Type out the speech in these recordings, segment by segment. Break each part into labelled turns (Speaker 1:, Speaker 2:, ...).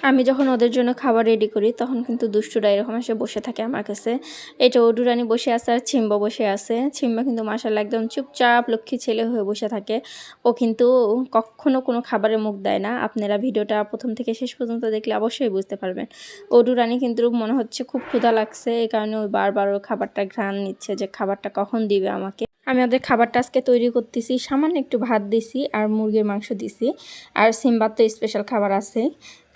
Speaker 1: আমি যখন ওদের জন্য খাবার রেডি করি তখন কিন্তু দুষ্টুরা এরকম এসে বসে থাকে আমার কাছে। এটা ওডু রানী বসে আছে আর ছিম্বা বসে আছে। ছিম্বা কিন্তু মাশাআল্লাহ একদম চুপচাপ লক্ষ্মী ছেলে হয়ে বসে থাকে। ও কিন্তু কখনো কোনো খাবারে মুখ দেয় না। আপনারা ভিডিওটা প্রথম থেকে শেষ পর্যন্ত দেখলে অবশ্যই বুঝতে পারবেন। ওডু রানী কিন্তু মনে হচ্ছে খুব ক্ষুধা লাগছে, এই কারণে ওই বারবার ওর খাবারটা ঘ্রাণ নিচ্ছে যে খাবারটা কখন দিবে আমাকে। আমি ওদের খাবারটা আজকে তৈরি করতেছি। সামান্য একটু ভাত দিছি আর মুরগির মাংস দিছি, আর সিম্বার তো স্পেশাল খাবার আছে।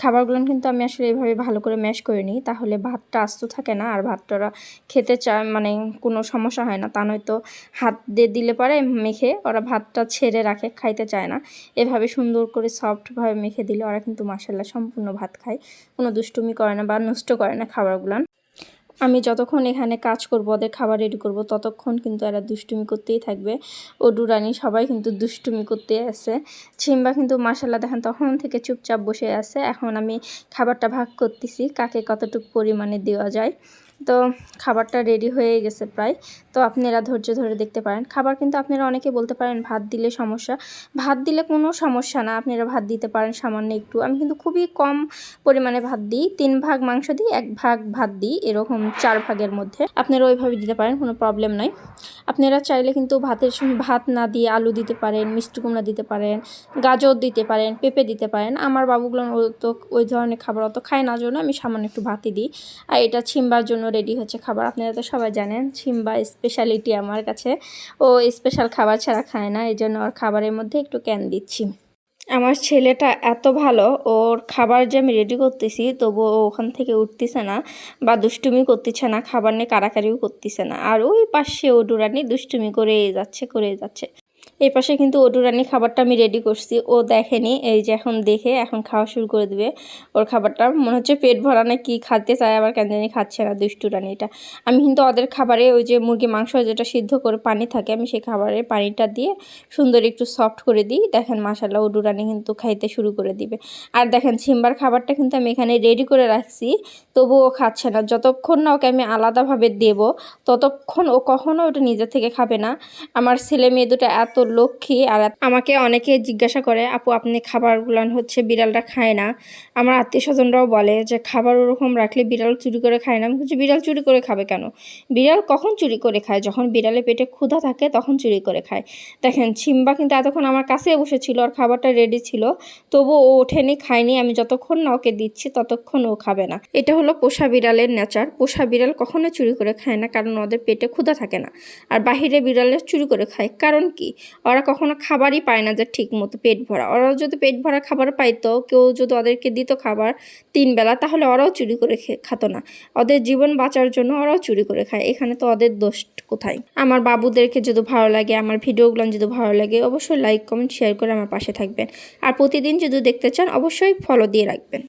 Speaker 1: খাবারগুলো কিন্তু আমি আসলে এইভাবে ভালো করে ম্যাশ করে নিই, তাহলে ভাতটা আস্ত থাকে না আর ভাতটা খেতে চায় মানে কোনো সমস্যা হয় না। তা নয়তো হাত দিয়ে দিলে পরে মেখে ওরা ভাতটা ছেড়ে রাখে, খাইতে চায় না। এভাবে সুন্দর করে সফটভাবে মেখে দিলে ওরা কিন্তু মাশাআল্লাহ সম্পূর্ণ ভাত খায়, কোনো দুষ্টুমি করে না বা নষ্ট করে না খাবারগুলো। আমি যতক্ষণ এখানে কাজ করব, ওদের খাবার রেডি করব, ততক্ষণ কিন্তু এরা দুষ্টুমি করতেই থাকবে। ওডু রানী সবাই কিন্তু দুষ্টুমি করতে আছে। ছিম্বা কিন্তু মাশাআল্লাহ দেখেন তখন থেকে চুপচাপ বসে আছে। এখন আমি খাবারটা ভাগ করতেছি কাকে কতটুকু পরিমাণে দেওয়া যায়। তো খাবারটা রেডি হয়ে গেছে প্রায়। তো আপনারা ধৈর্য ধরে দেখতে পারেন। খাবার কিন্তু আপনারা অনেকে বলতে পারেন ভাত দিলে সমস্যা। ভাত দিলে কোনো সমস্যা না, আপনারা ভাত দিতে পারেন সামান্য একটু। আমি কিন্তু খুবই কম পরিমাণে ভাত দিই, 3 ভাগ মাংস দিই, 1 ভাগ ভাত দিই, এরকম 4 ভাগের মধ্যে। আপনারা ওইভাবে দিতে পারেন, কোনো প্রবলেম নাই। আপনারা চাইলে কিন্তু ভাতের সঙ্গে ভাত না দিয়ে আলু দিতে পারেন, মিষ্টি কুমড়া দিতে পারেন, গাজর দিতে পারেন, পেঁপে দিতে পারেন। আমার বাবুগুলো তো ওই ধরনের খাবার অত খায় না, জন্য আমি সামান্য একটু ভাতই দিই। আর এটা ছিম্বার জন্য রেডি হচ্ছে খাবার। আপনারা তো সবাই জানেন ছিম্বা স্পেশালিটি আমার কাছে। ও স্পেশাল খাবার ছাড়া খায় না, এই জন্য ওর খাবারের মধ্যে একটু ক্যান দিচ্ছি। আমার ছেলেটা এত ভালো, ওর খাবার যে আমি রেডি করতেছি তবুও ও ওখান থেকে উঠতেছে না বা দুষ্টুমি করতেছে না, খাবার নিয়ে কাড়াকাড়িও করতেছে না। আর ওই পাশে ও ডুরানি দুষ্টুমি করেই যাচ্ছে। এই পাশে কিন্তু ওডু রানী খাবারটা আমি রেডি করছি, ও দেখেনি। এই যে এখন দেখে এখন খাওয়া শুরু করে দিবে। ওর খাবারটা মনে হচ্ছে পেট ভরা না কি খাতে চায়, আবার কেন জানি খাচ্ছে না দুষ্টু রানীটা। আমি কিন্তু ওদের খাবারে ওই যে মুরগি মাংস যেটা সিদ্ধ করে পানি থাকে, আমি সেই খাবারে পানিটা দিয়ে সুন্দর একটু সফট করে দিই। দেখেন মাশাআল্লাহ ওডু রানী কিন্তু খাইতে শুরু করে দিবে। আর দেখেন ছিম্বার খাবারটা কিন্তু আমি এখানে রেডি করে রাখছি, তবুও ও খাচ্ছে না। যতক্ষণ না ওকে আমি আলাদাভাবে দেব ততক্ষণ ও কখনো ওটা নিজে থেকে খাবে না। আমার ছেলে মেয়ে দুটো এত লক্ষ্মী। আর আমাকে অনেকে জিজ্ঞাসা করে, আপু আপনি খাবারগুলো হচ্ছে বিড়ালটা খায় না। আমার আত্মীয় স্বজনরাও বলে যে খাবার ওরকম রাখলে বিড়াল চুরি করে খায় না। আমি বলছি বিড়াল চুরি করে খাবে কেন? বিড়াল কখন চুরি করে খায়? যখন বিড়ালের পেটে ক্ষুধা থাকে তখন চুরি করে খায়। দেখেন ছিম্বা কিন্তু এতক্ষণ আমার কাছে বসেছিল, আর খাবারটা রেডি ছিল, তবু ও ওঠেনি, খায়নি। আমি যতক্ষণ না ওকে দিচ্ছি ততক্ষণ ও খাবে না। এটা হলো পোষা বিড়ালের নেচার। পোষা বিড়াল কখনো চুরি করে খায় না, কারণ ওদের পেটে ক্ষুধা থাকে না। আর বাহিরে বিড়ালে চুরি করে খায়, কারণ কি? ওরা কখনো খাবারই পায় না যে ঠিক মতো পেট ভরা। ওরাও যদি পেট ভরা খাবার পাইতো, কেউ যদি ওদেরকে দিত খাবার 3 বেলা, তাহলে ওরাও চুরি করে খাতো না। ওদের জীবন বাঁচার জন্য ওরাও চুরি করে খায়। এখানে তো ওদের দোষ কোথায়? আমার বাবুদেরকে যদি ভালো লাগে, আমার ভিডিওগুলো যদি ভালো লাগে, অবশ্যই লাইক কমেন্ট শেয়ার করে আমার পাশে থাকবেন। আর প্রতিদিন যদি দেখতে চান অবশ্যই ফলো দিয়ে রাখবেন।